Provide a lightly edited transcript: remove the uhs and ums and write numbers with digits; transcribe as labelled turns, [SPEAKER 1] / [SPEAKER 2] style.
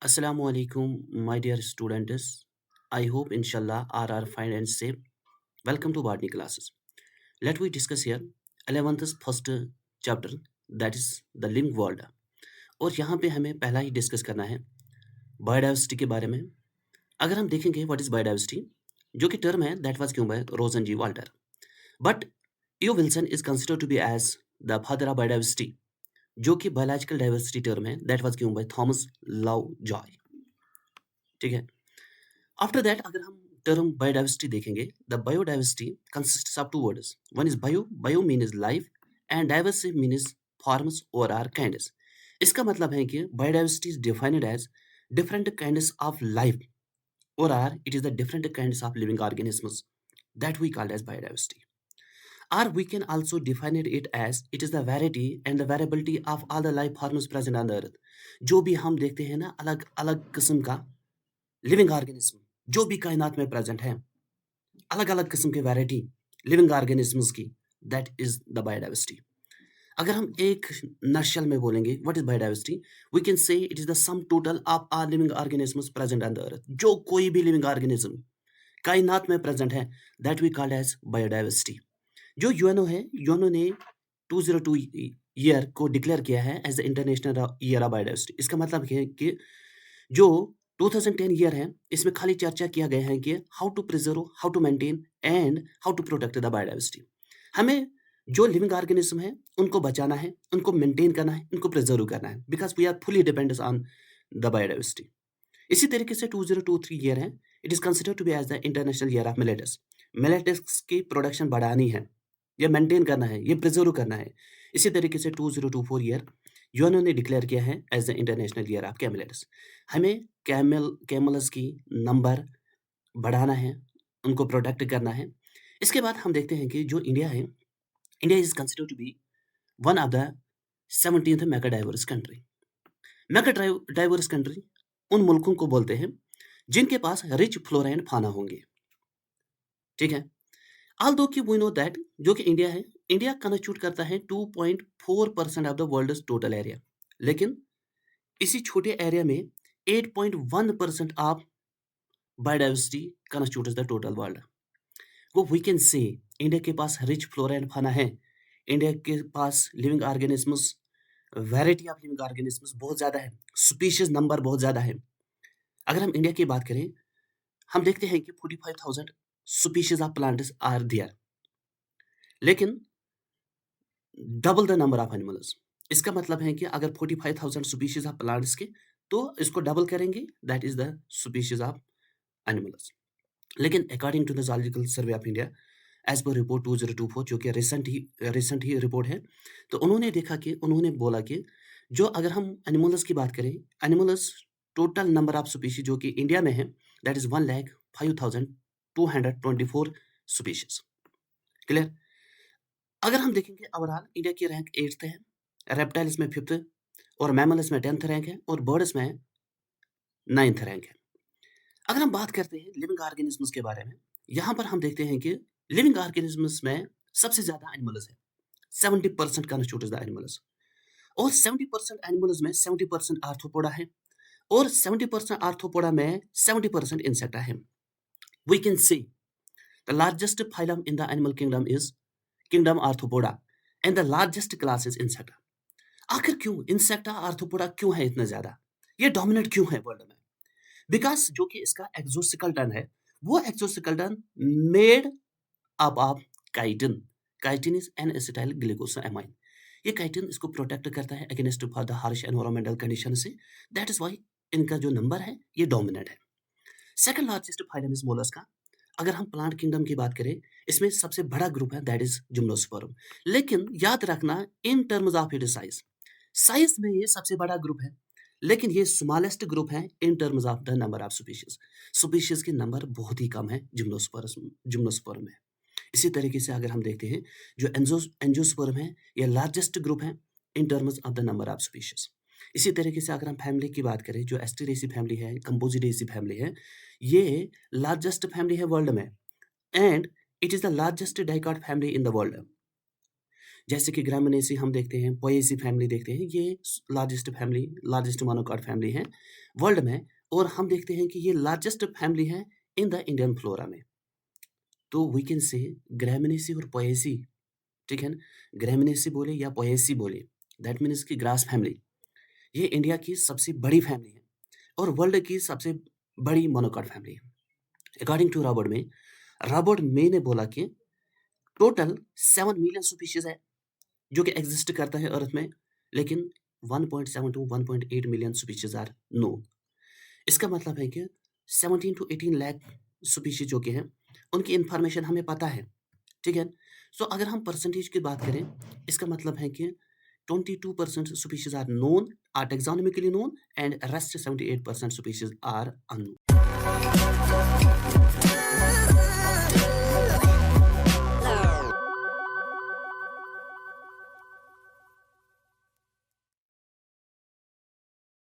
[SPEAKER 1] Assalamu alaikum, my dear students. I hope inshallah all are fine and safe. Welcome to Botany classes. Let we discuss here 11th first chapter that is the living world. और यहाँ पे हमें पहला ही discuss करना है biodiversity के बारे में। अगर हम देखेंगे व्हाट इज बायोडाइवर्सिटी, जो कि टर्म है that was given by Rosen G Walter, but E O Wilson is considered to be as the father of biodiversity, जो कि बायोलॉजिकल डाइवर्सिटी टर्म है that was given by Thomas Lovejoy. ठीक है। After that अगर हम term biodiversity देखेंगे, the biodiversity consists of two words. One is bio, bio mean is life, and diversity mean is forms और or kinds. इसका मतलब है कि biodiversity is defined as different kinds of life और or it is the different kinds of living organisms that we called as biodiversity. Or we can also define it as it is the variety and the variability of all the life forms present on the earth। जो भी हम देखते हैं ना अलग अलग किस्म का लिविंग ऑर्गेनिज्म जो भी कायनात में प्रेजेंट है, अलग अलग किस्म की वैरायटी लिविंग ऑर्गेनिजम्स की, दैट इज द बायोडाइवर्सिटी। अगर हम एक नटशेल में बोलेंगे what is biodiversity, we can say it is the sum total of all living organisms present on the earth. जो कोई भी लिविंग ऑर्गेनिज्म कायनात में प्रेजेंट है that we called as biodiversity. जो यूएनओ है, यूएनओ ने 202 ईयर को डिक्लेयर किया है as the international year of biodiversity. इसका मतलब है कि जो 2010 ईयर है इसमें खाली चर्चा किया गया है कि how to preserve, how to maintain and how to protect the biodiversity. हमें जो लिविंग ऑर्गेनिज्म है उनको बचाना है, उनको मेंटेन करना है, उनको प्रिजर्व करना है, because we are fully dependent on the biodiversity. इसी तरीके से 2023 ईयर है, it is considered to be as the international year of millets. Millets की प्रोडक्शन बढ़ानी है, ये मेंटेन करना है, ये प्रिजर्व करना है। इसी तरीके से 2024 ईयर यूएनओ ने डिक्लेयर किया है as the international year of camelids. हमें कैमल्स की नंबर बढ़ाना है, उनको प्रोटेक्ट करना है। इसके बाद हम देखते हैं कि जो इंडिया है, India is considered to be one of the 17th mega diverse country. Mega diverse country उन मुल्कों को बोलते हैं जिनके पास रिच फ्लोरा एंड फाना होंगे। ठीक है। ऑल्दो कि वी नो दैट जो कि इंडिया है, इंडिया कंस्टिट्यूट करता है 2.4% of the world total area, लेकिन इसी छोटे एरिया में 8.1% of biodiversity constitutes the total world. वो वी कैन से इंडिया के पास रिच फ्लोरा एंड फाना है, इंडिया के पास living organisms, variety of living organisms बहुत ज़्यादा है, स्पीशीज नंबर बहुत ज़्यादा है। अगर हम इंडिया की बात करें, हम देखते हैं कि 45,000 species of plants are there, लेकिन double the number of animals. इसका मतलब है कि अगर 45,000 स्पीशीज ऑफ प्लांट्स के, तो इसको डबल करेंगे, that is the species of animals. लेकिन according to the zoological survey of India as per report 2024, जो कि रिसेंट ही रिपोर्ट है, तो उन्होंने देखा कि उन्होंने बोला कि जो अगर हम एनिमल्स की बात करें, animals total number of species जो कि इंडिया में है दैट इज 1,05,224 स्पीशीज। क्लियर। अगर हम देखेंगे ओवरऑल इंडिया की रैंक 8th है, रेप्टाइल्स में 5th और मैमल्स में 10th रैंक है और बर्ड्स में 9th रैंक है। अगर हम बात करते हैं लिविंग ऑर्गेनिजम्स के बारे में, यहाँ पर हम देखते हैं कि लिविंग ऑर्गेनिजम्स में सबसे ज़्यादा एनिमल्स है, 70% कंस्टिट्यूट द एनिमल्स, और 70% एनिमल्स में 70% आर्थ्रोपोडा है और 70% आर्थ्रोपोडा में 70% इंसेक्टा है। We can say the largest phylum in the animal kingdom is kingdom Arthropoda and the largest class is Insecta. आखिर क्यों इंसेक्टा आर्थ्रोपोडा क्यों है इतना ज्यादा, ये डोमिनेट क्यों है वर्ल्ड में? बिकॉज जो कि इसका एक्सोस्केलेटन है, वो exoskeleton made up of chitin. Chitin is an acetyl glucosamine. ये काइटिन इसको प्रोटेक्ट करता है against for the harsh environmental condition से, दैट इज व्हाई इनका जो नंबर है ये डोमिनेट है। Second largest phylum is Mollusca. अगर हम प्लांट किंगडम की बात करें, इसमें सबसे बड़ा ग्रुप है दैट इज जिम्नोस्पर्म। लेकिन याद रखना in terms of it size, size में ये सबसे बड़ा ग्रुप है, लेकिन ये स्मॉलेस्ट ग्रुप है in terms of the number of species. Species की नंबर बहुत ही कम है जिम्नोस्पर्म में। इसी तरीके से अगर हम देखते हैं जो एंजियोस्पर्म है, ये लार्जेस्ट ग्रुप है in terms of the number of species. इसी तरीके से अगर हम फैमिली की बात करें, जो एस्टेरेसी फैमिली है, कंपोजिडेसी फैमिली है, ये लार्जेस्ट फैमिली है वर्ल्ड में and it is the largest dicot family in the world. जैसे कि ग्रामिनेसी हम देखते हैं, पोएसी फैमिली देखते हैं, ये लार्जेस्ट मोनोकॉट फैमिली है वर्ल्ड में, और हम देखते हैं कि ये लार्जेस्ट फैमिली है इन द इंडियन फ्लोरा में। तो वी कैन से ग्रामिनेसी और पोएसी, ठीक है ना? ग्रामिनेसी बोले या पोएसी बोले, दैट मीन्स कि ग्रास फैमिली, ये इंडिया की सबसे बड़ी फैमिली है और वर्ल्ड की सबसे बड़ी मोनोकॉट फैमिली है। अकॉर्डिंग टू रॉबर्ट मे ने बोला कि टोटल 7 मिलियन स्पीशीज है जो कि एग्जिस्ट करता है अर्थ में, लेकिन 1.7 to 1.8 million species are known. इसका मतलब है कि 17 टू 18 लाख स्पीशीज जो कि हैं उनकी इंफॉर्मेशन हमें पता है, ठीक है। सो अगर हम परसेंटेज की बात करें, इसका मतलब है कि 22% species are known, are taxonomically known, and rest 78% species are unknown.